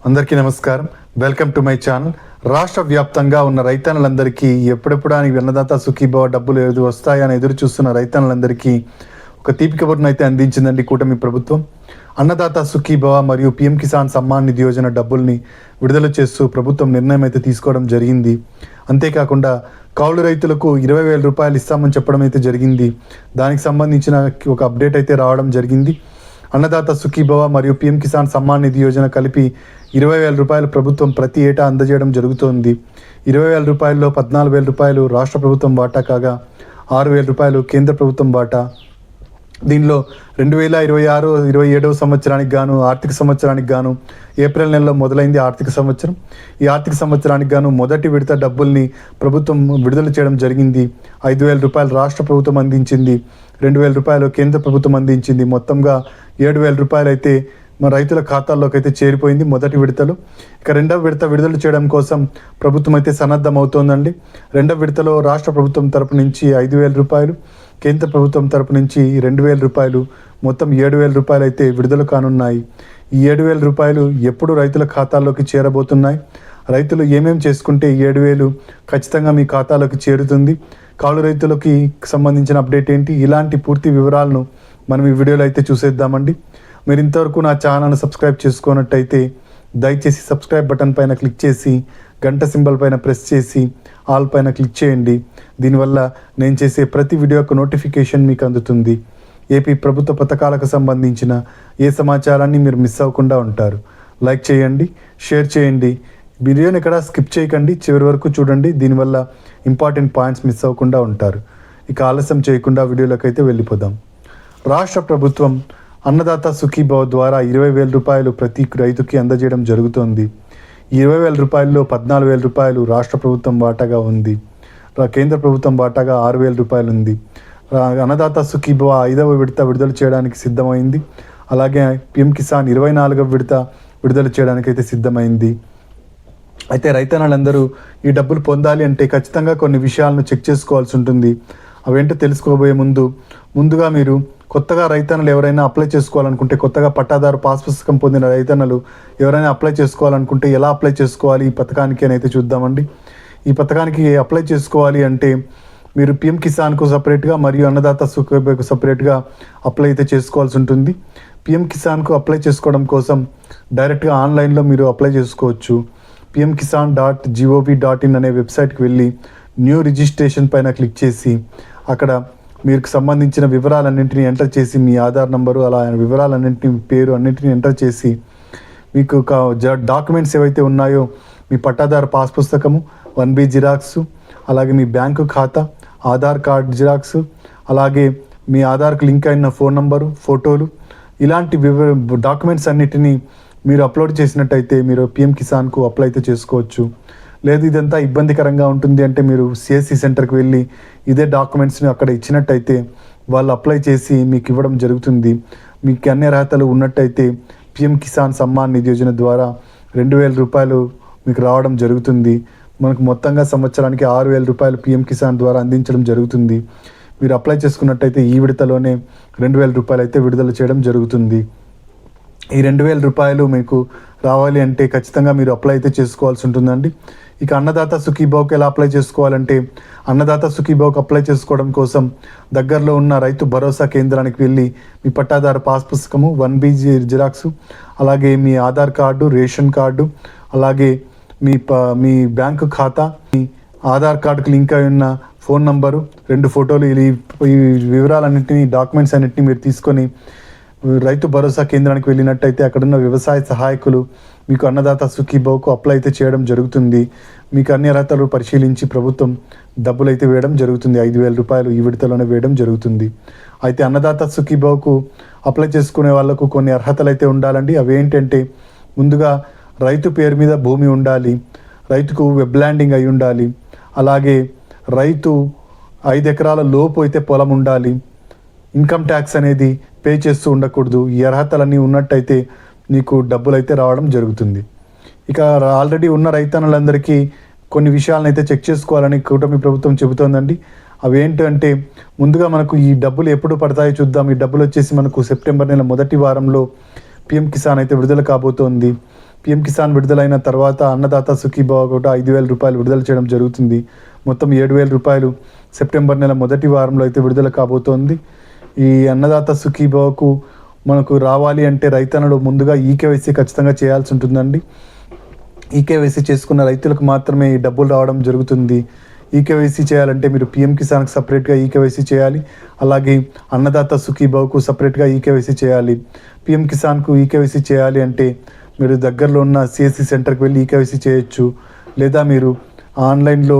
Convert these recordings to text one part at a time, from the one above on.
అందరికీ నమస్కారం. Welcome to my channel. రాష్ట్ర వ్యాప్తంగా ఉన్న రైతన్నులందరికీ ఎప్పుడెప్పుడు అన్నదాత సుఖీభవ డబ్బులు వస్తాయని ఎదురు చూస్తున్న రైతన్నులందరికీ ఒక తీపి కబురును అయితే అందించిందండి కూటమి ప్రభుత్వం. అన్నదాత సుఖీభవ మరియు పీఎం కిసాన్ సమ్మాన్ నిధి యోజన డబ్బుల్ని విడుదల చేస్తూ ప్రభుత్వం నిర్ణయం అయితే తీసుకోవడం జరిగింది. అంతేకాకుండా కౌలు రైతులకు 20,000 రూపాయలు ఇస్తామని చెప్పడం అయితే జరిగింది. దానికి సంబంధించిన ఒక అప్డేట్ అయితే రావడం జరిగింది. అన్నదాత సుఖీభవ మరియు పీఎం కిసాన్ సమ్మాన్ నిధి యోజన కలిపి 20,000 రూపాయలు ప్రభుత్వం ప్రతి ఏటా అందజేయడం జరుగుతోంది. 20,000 రూపాయల్లో 14,000 రూపాయలు రాష్ట్ర ప్రభుత్వం వాటా కాగా 6,000 రూపాయలు కేంద్ర ప్రభుత్వం వాటా. దీనిలో 2026-27 సంవత్సరానికి గాను ఆర్థిక సంవత్సరానికి గాను ఏప్రిల్ నెలలో మొదలైంది ఆర్థిక సంవత్సరం. ఈ ఆర్థిక సంవత్సరానికి గాను మొదటి విడత డబ్బుల్ని ప్రభుత్వం విడుదల చేయడం జరిగింది. 5,000 రూపాయలు రాష్ట్ర ప్రభుత్వం అందించింది, 2,000 రూపాయలు కేంద్ర ప్రభుత్వం అందించింది. మొత్తంగా 7,000 రూపాయలు అయితే మన రైతుల ఖాతాల్లోకి అయితే చేరిపోయింది మొదటి విడతలో. ఇక రెండవ విడత విడుదల చేయడం కోసం ప్రభుత్వం అయితే సన్నద్ధమవుతోందండి. రెండవ విడతలో రాష్ట్ర ప్రభుత్వం తరపు నుంచి 5,000 రూపాయలు, కేంద్ర ప్రభుత్వం తరపు నుంచి 2,000 రూపాయలు, మొత్తం 7,000 రూపాయలు అయితే విడుదల కానున్నాయి. ఈ 7,000 రూపాయలు ఎప్పుడు రైతుల ఖాతాల్లోకి చేరబోతున్నాయి, రైతులు ఏమేమి చేసుకుంటే 7,000 ఖచ్చితంగా మీ ఖాతాలోకి చేరుతుంది, కౌలు రైతులకి సంబంధించిన అప్డేట్ ఏంటి, ఇలాంటి పూర్తి వివరాలను మనం ఈ వీడియోలో అయితే చూసేద్దామండి. మీరు ఇంతవరకు నా ఛానల్ని సబ్స్క్రైబ్ చేసుకున్నట్టయితే దయచేసి సబ్స్క్రైబ్ బటన్ పైన క్లిక్ చేసి గంట సింబల్ పైన ప్రెస్ చేసి ఆల్ పైన క్లిక్ చేయండి. దీనివల్ల నేను చేసే ప్రతి వీడియో యొక్క నోటిఫికేషన్ మీకు అందుతుంది. ఏపీ ప్రభుత్వ పథకాలకు సంబంధించిన ఏ సమాచారాన్ని మీరు మిస్ అవ్వకుండా ఉంటారు. లైక్ చేయండి, షేర్ చేయండి, వీడియోని ఎక్కడ స్కిప్ చేయకండి, చివరి వరకు చూడండి. దీనివల్ల ఇంపార్టెంట్ పాయింట్స్ మిస్ అవ్వకుండా ఉంటారు. ఇక ఆలస్యం చేయకుండా వీడియోలోకి అయితే వెళ్ళిపోదాం. రాష్ట్ర ప్రభుత్వం అన్నదాత సుఖీభవ ద్వారా 20,000 రూపాయలు ప్రతి రైతుకి అందజేయడం జరుగుతోంది. 20,000 రూపాయల్లో 14,000 రూపాయలు రాష్ట్ర ప్రభుత్వం వాటాగా ఉంది, కేంద్ర ప్రభుత్వం వాటాగా 6,000 రూపాయలు ఉంది. అన్నదాత సుఖీభవ 5వ విడత విడుదల చేయడానికి సిద్ధమైంది. అలాగే పీఎం కిసాన్ 24వ విడత విడుదల చేయడానికి అయితే సిద్ధమైంది. అయితే రైతన్నలందరూ ఈ డబ్బులు పొందాలి అంటే ఖచ్చితంగా కొన్ని విషయాలను చెక్ చేసుకోవాల్సి ఉంటుంది. అవేంటో తెలుసుకోబోయే ముందుగా మీరు కొత్తగా రైతన్నలు ఎవరైనా అప్లై చేసుకోవాలనుకుంటే, కొత్తగా పట్టాదారు పాస్ పుస్తకం పొందిన రైతన్నలు ఎవరైనా అప్లై చేసుకోవాలనుకుంటే ఎలా అప్లై చేసుకోవాలి ఈ పథకానికి అని అయితే చూద్దామండి. ఈ పథకానికి అప్లై చేసుకోవాలి అంటే మీరు పీఎం కిసాన్కు సపరేట్గా మరియు అన్నదాత సుఖీభవకు సపరేట్గా అప్లై అయితే చేసుకోవాల్సి ఉంటుంది. పీఎం కిసాన్కు అప్లై చేసుకోవడం కోసం డైరెక్ట్గా ఆన్లైన్లో మీరు అప్లై చేసుకోవచ్చు. pmkisan.gov.in అనే వెబ్సైట్కి వెళ్ళి న్యూ రిజిస్ట్రేషన్ పైన క్లిక్ చేసి అక్కడ మీకు సంబంధించిన వివరాలన్నింటినీ ఎంటర్ చేసి, మీ ఆధార్ నంబరు అలా వివరాలన్నింటినీ, పేరు అన్నింటినీ ఎంటర్ చేసి, మీకు డాక్యుమెంట్స్ ఏవైతే ఉన్నాయో మీ పట్టాదారు పాస్ పుస్తకము, 1B జిరాక్స్, అలాగే మీ బ్యాంకు ఖాతా, ఆధార్ కార్డ్ జిరాక్స్, అలాగే మీ ఆధార్కు లింక్ అయిన ఫోన్ నంబరు, ఫోటోలు, ఇలాంటి డాక్యుమెంట్స్ అన్నిటినీ మీరు అప్లోడ్ చేసినట్టయితే మీరు పీఎం కిసాన్కు అప్లై అయితే చేసుకోవచ్చు. లేదు ఇదంతా ఇబ్బందికరంగా ఉంటుంది అంటే మీరు సిఎస్సి సెంటర్కి వెళ్ళి ఇదే డాక్యుమెంట్స్ని అక్కడ ఇచ్చినట్టయితే వాళ్ళు అప్లై చేసి మీకు ఇవ్వడం జరుగుతుంది. మీకు అన్ని అర్హతలు ఉన్నట్టయితే పీఎం కిసాన్ సమ్మాన్ నిధి యోజన ద్వారా 2,000 రూపాయలు మీకు రావడం జరుగుతుంది. మనకు మొత్తంగా సంవత్సరానికి 6,000 రూపాయలు పీఎం కిసాన్ ద్వారా అందించడం జరుగుతుంది. మీరు అప్లై చేసుకున్నట్టయితే ఈ విడతలోనే 2,000 రూపాయలు అయితే విడుదల చేయడం జరుగుతుంది. ఈ 2,000 రూపాయలు మీకు రావాలి అంటే ఖచ్చితంగా మీరు అప్లై అయితే చేసుకోవాల్సి ఉంటుందండి. ఇక అన్నదాత సుఖీభవకి ఎలా అప్లై చేసుకోవాలంటే, అన్నదాత సుఖీభవకి అప్లై చేసుకోవడం కోసం దగ్గరలో ఉన్న రైతు భరోసా కేంద్రానికి వెళ్ళి మీ పట్టాదారు పాస్ పుస్తకము, 1B జిరాక్స్, అలాగే మీ ఆధార్ కార్డు, రేషన్ కార్డు, అలాగే మీ బ్యాంకు ఖాతా, మీ ఆధార్ కార్డుకి లింక్ అయి ఉన్న ఫోన్ నంబరు, 2 ఫోటోలు, ఈ వివరాలన్నింటినీ, డాక్యుమెంట్స్ అన్నింటినీ మీరు తీసుకొని రైతు భరోసా కేంద్రానికి వెళ్ళినట్టయితే అక్కడున్న వ్యవసాయ సహాయకులు మీకు అన్నదాత సుఖీభవకు అప్లై అయితే చేయడం జరుగుతుంది. మీకు అన్ని అర్హతలు పరిశీలించి ప్రభుత్వం డబ్బులు అయితే వేయడం జరుగుతుంది. 5,000 రూపాయలు ఈ విడతలోనే వేయడం జరుగుతుంది. అయితే అన్నదాత సుఖీభవకు అప్లై చేసుకునే వాళ్ళకు కొన్ని అర్హతలు అయితే ఉండాలండి. అవి ఏంటంటే, ముందుగా రైతు పేరు మీద భూమి ఉండాలి, రైతుకు వెబ్ ల్యాండింగ్ అయి ఉండాలి, అలాగే రైతు 5 ఎకరాల లోపు అయితే పొలం ఉండాలి, ఇన్కమ్ ట్యాక్స్ అనేది పే చేస్తూ ఉండకూడదు. ఈ అర్హతలన్నీ ఉన్నట్టయితే నీకు డబ్బులు అయితే రావడం జరుగుతుంది. ఇక ఆల్రెడీ ఉన్న రైతన్నులందరికీ కొన్ని విషయాలను అయితే చెక్ చేసుకోవాలని కూటమి ప్రభుత్వం చెబుతోందండి. అవి ఏంటంటే, ముందుగా మనకు ఈ డబ్బులు ఎప్పుడు పడతాయో చూద్దాం. ఈ డబ్బులు వచ్చేసి మనకు సెప్టెంబర్ నెల మొదటి వారంలో పిఎం కిసాన్ అయితే విడుదల కాబోతోంది. పిఎం కిసాన్ విడుదలైన తర్వాత అన్నదాత సుఖీభావ కూడా 5,000 రూపాయలు విడుదల చేయడం జరుగుతుంది. మొత్తం 7,000 రూపాయలు సెప్టెంబర్ నెల మొదటి వారంలో అయితే విడుదల కాబోతోంది. ఈ అన్నదాత సుఖీభావకు మనకు రావాలి అంటే రైతన్నలు ముందుగా ఈకేవైసీ ఖచ్చితంగా చేయాల్సి ఉంటుందండి. ఈకేవైసీ చేసుకున్న రైతులకు మాత్రమే ఈ డబ్బులు రావడం జరుగుతుంది. ఈకేవైసీ చేయాలంటే మీరు పిఎం కిసాన్కి సపరేట్గా ఈకేవైసీ చేయాలి. అలాగే అన్నదాత సుఖీభావకు సపరేట్గా ఈకేవైసీ చేయాలి. పిఎం కిసాన్కు ఈకేవైసీ చేయాలి అంటే మీరు దగ్గరలో ఉన్న సిఎస్సి సెంటర్కి వెళ్ళి ఈకేవైసీ చేయొచ్చు. లేదా మీరు ఆన్లైన్లో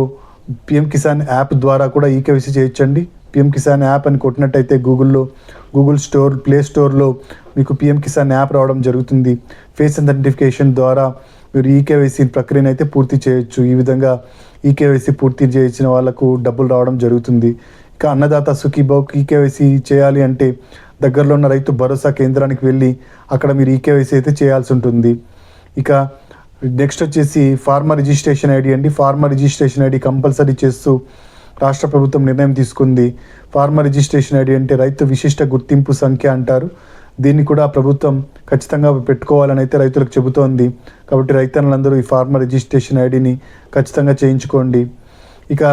పిఎం కిసాన్ యాప్ ద్వారా కూడా ఈకేవైసీ చేయొచ్చండి. పిఎం కిసాన్ యాప్ అని కొట్టినట్టయితే గూగుల్ స్టోర్, ప్లే స్టోర్లో మీకు పిఎం కిసాన్ యాప్ రావడం జరుగుతుంది. ఫేస్ ఐడెంటిఫికేషన్ ద్వారా మీరు ఈకేవైసీ ప్రక్రియను అయితే పూర్తి చేయొచ్చు. ఈ విధంగా ఈకేవైసీ పూర్తి చేయించిన వాళ్ళకు డబ్బులు రావడం జరుగుతుంది. ఇక అన్నదాత సుఖీభావకు ఈకేవైసీ చేయాలి అంటే దగ్గరలో ఉన్న రైతు భరోసా కేంద్రానికి వెళ్ళి అక్కడ మీరు ఈకేవైసీ అయితే చేయాల్సి ఉంటుంది. ఇక నెక్స్ట్ వచ్చేసి ఫార్మర్ రిజిస్ట్రేషన్ ఐడి అండి. ఫార్మర్ రిజిస్ట్రేషన్ ఐడి కంపల్సరీ చేస్తూ రాష్ట్ర ప్రభుత్వం నిర్ణయం తీసుకుంది. ఫార్మర్ రిజిస్ట్రేషన్ ఐడి అంటే రైతు విశిష్ట గుర్తింపు సంఖ్య అంటారు. దీన్ని కూడా ప్రభుత్వం ఖచ్చితంగా పెట్టుకోవాలని అయితే రైతులకు చెబుతోంది. కాబట్టి రైతన్నులందరూ ఈ ఫార్మర్ రిజిస్ట్రేషన్ ఐడిని ఖచ్చితంగా చేయించుకోండి. ఇక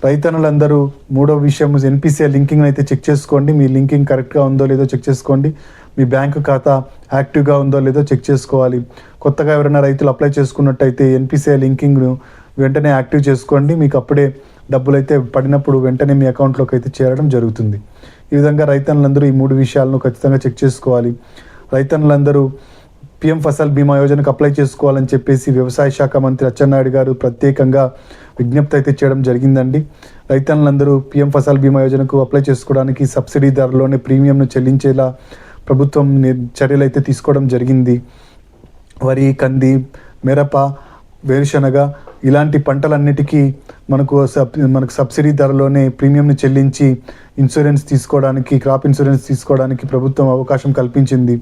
రైతన్నులందరూ మూడో విషయం ఎన్పిసిఐ లింకింగ్ అయితే చెక్ చేసుకోండి. మీ లింకింగ్ కరెక్ట్గా ఉందో లేదో చెక్ చేసుకోండి. మీ బ్యాంకు ఖాతా యాక్టివ్గా ఉందో లేదో చెక్ చేసుకోవాలి. కొత్తగా ఎవరైనా రైతులు అప్లై చేసుకున్నట్టయితే ఎన్పిసిఐ లింకింగ్ను వెంటనే యాక్టివ్ చేసుకోండి. మీకు అప్పుడే డబ్బులు అయితే పడినప్పుడు వెంటనే మీ అకౌంట్లోకి అయితే చేరడం జరుగుతుంది. ఈ విధంగా రైతన్నులందరూ ఈ 3 విషయాలను ఖచ్చితంగా చెక్ చేసుకోవాలి. రైతన్నులందరూ పిఎం ఫసల్ బీమా యోజనకు అప్లై చేసుకోవాలని చెప్పేసి వ్యవసాయ శాఖ మంత్రి అచ్చెన్నాయుడు గారు ప్రత్యేకంగా విజ్ఞప్తి అయితే చేయడం జరిగిందండి. రైతన్నులందరూ పిఎం ఫసల్ బీమా యోజనకు అప్లై చేసుకోవడానికి సబ్సిడీ ధరలోనే ప్రీమియంను చెల్లించేలా ప్రభుత్వం చర్యలు అయితే తీసుకోవడం జరిగింది. వరి, కంది, మిరప, వేరుశనగ ఇలాంటి పంటలన్నిటికీ మనకు సబ్సిడీ ధరలోనే ప్రీమియంని చెల్లించి ఇన్సూరెన్స్ తీసుకోవడానికి, క్రాప్ ఇన్సూరెన్స్ తీసుకోవడానికి ప్రభుత్వం అవకాశం కల్పించింది.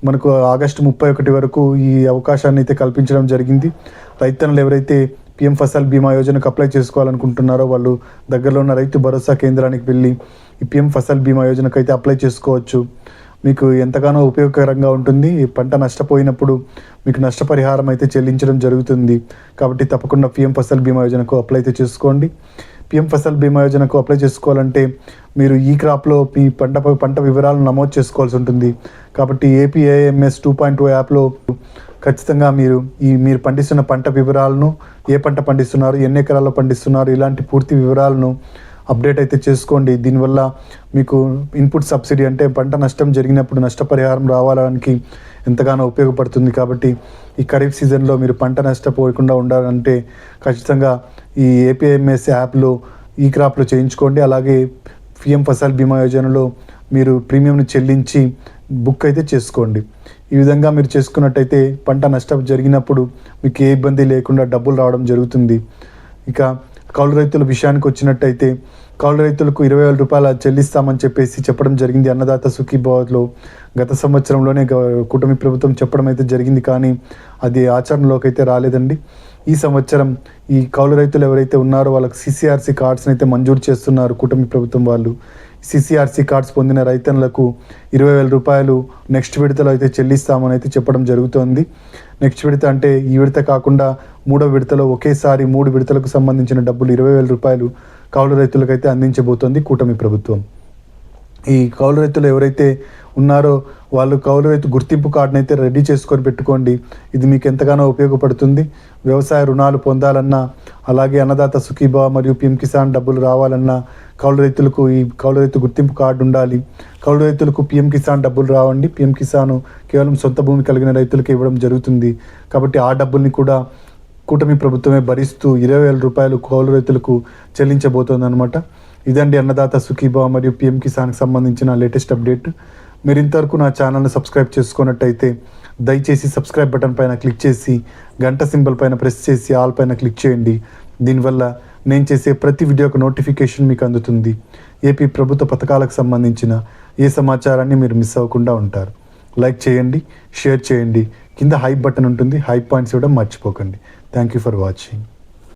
మనకు ఆగస్టు 31 వరకు ఈ అవకాశాన్ని అయితే కల్పించడం జరిగింది. రైతన్నులు ఎవరైతే పిఎం ఫసల్ బీమా యోజనకు అప్లై చేసుకోవాలనుకుంటున్నారో వాళ్ళు దగ్గరలో ఉన్న రైతు భరోసా కేంద్రానికి వెళ్ళి ఈ పిఎం ఫసల్ బీమా యోజనకు అయితే అప్లై చేసుకోవచ్చు. మీకు ఎంతగానో ఉపయోగకరంగా ఉంటుంది. ఈ పంట నష్టపోయినప్పుడు మీకు నష్టపరిహారం అయితే చెల్లించడం జరుగుతుంది. కాబట్టి తప్పకుండా పిఎం ఫసల్ బీమా యోజనకు అప్లై అయితే చేసుకోండి. పిఎం ఫసల్ బీమా యోజనకు అప్లై చేసుకోవాలంటే మీరు ఈ క్రాప్లో మీ పంట వివరాలను నమోదు చేసుకోవాల్సి ఉంటుంది. కాబట్టి ఏపీఏఎంఎస్ 2.0 యాప్లో ఖచ్చితంగా మీరు పండిస్తున్న పంట వివరాలను, ఏ పంట పండిస్తున్నారు, ఎన్ని ఎకరాల్లో పండిస్తున్నారు, ఇలాంటి పూర్తి వివరాలను అప్డేట్ అయితే చేసుకోండి. దీనివల్ల మీకు ఇన్పుట్ సబ్సిడీ అంటే పంట నష్టం జరిగినప్పుడు నష్టపరిహారం రావడానికి ఎంతగానో ఉపయోగపడుతుంది. కాబట్టి ఈ ఖరీఫ్ సీజన్లో మీరు పంట నష్టపోకుండా ఉండాలంటే ఖచ్చితంగా ఈ ఏపీఎంఎస్ యాప్లో ఈ క్రాప్లో చేయించుకోండి. అలాగే పిఎం ఫసల్ బీమా యోజనలో మీరు ప్రీమియంను చెల్లించి బుక్ అయితే చేసుకోండి. ఈ విధంగా మీరు చేసుకున్నట్టయితే పంట నష్టం జరిగినప్పుడు మీకు ఏ ఇబ్బంది లేకుండా డబ్బులు రావడం జరుగుతుంది. ఇక కౌలు రైతుల విషయానికి వచ్చినట్టయితే కౌలు రైతులకు 20,000 రూపాయలు చెల్లిస్తామని చెప్పేసి చెప్పడం జరిగింది అన్నదాత సుఖీభావలో. గత సంవత్సరంలోనే కూటమి ప్రభుత్వం చెప్పడం అయితే జరిగింది, కానీ అది ఆచరణలోకి అయితే రాలేదండి. ఈ సంవత్సరం ఈ కౌలు రైతులు ఎవరైతే ఉన్నారో వాళ్ళకి సిసిఆర్సి కార్డ్స్ని అయితే మంజూరు చేస్తున్నారు కూటమి ప్రభుత్వం వాళ్ళు. సిసిఆర్సి కార్డ్స్ పొందిన రైతన్నులకు 20,000 రూపాయలు నెక్స్ట్ విడతలో అయితే చెల్లిస్తామని అయితే చెప్పడం జరుగుతోంది. నెక్స్ట్ విడత అంటే ఈ విడత కాకుండా 3వ విడతలో ఒకేసారి 3 విడతలకు సంబంధించిన డబ్బులు 20,000 రూపాయలు కౌలు రైతులకైతే అందించబోతోంది కూటమి ప్రభుత్వం. ఈ కౌలు రైతులు ఎవరైతే ఉన్నారో వాళ్ళు కౌలు రైతు గుర్తింపు కార్డుని అయితే రెడీ చేసుకొని పెట్టుకోండి. ఇది మీకు ఎంతగానో ఉపయోగపడుతుంది. వ్యవసాయ రుణాలు పొందాలన్నా, అలాగే అన్నదాత సుఖీభావ మరియు పిఎం కిసాన్ డబ్బులు రావాలన్నా కౌలు రైతులకు ఈ కౌలు రైతు గుర్తింపు కార్డు ఉండాలి. కౌలు రైతులకు పిఎం కిసాన్ డబ్బులు రావండి. పిఎం కిసాన్ కేవలం సొంత భూమి కలిగిన రైతులకు ఇవ్వడం జరుగుతుంది. కాబట్టి ఆ డబ్బుల్ని కూడా కూటమి ప్రభుత్వమే భరిస్తూ 20,000 రూపాయలు కౌలు రైతులకు చెల్లించబోతోంది అనమాట. ఇదండి అన్నదాత సుఖీభావ మరియు పిఎం కిసాన్కి సంబంధించిన లేటెస్ట్ అప్డేట్. మీరు ఇంతవరకు నా ఛానల్ని సబ్స్క్రైబ్ చేసుకున్నట్టయితే దయచేసి సబ్స్క్రైబ్ బటన్ పైన క్లిక్ చేసి గంట సింబల్ పైన ప్రెస్ చేసి ఆల్ పైన క్లిక్ చేయండి. దీనివల్ల నేను చేసే ప్రతి వీడియోకు నోటిఫికేషన్ మీకు అందుతుంది. ఏపీ ప్రభుత్వ పథకాలకు సంబంధించిన ఏ సమాచారాన్ని మీరు మిస్ అవ్వకుండా ఉంటారు. లైక్ చేయండి, షేర్ చేయండి. కింద హైప్ బటన్ ఉంటుంది, హైప్ పాయింట్స్ ఇవ్వడం మర్చిపోకండి. Thank you for watching.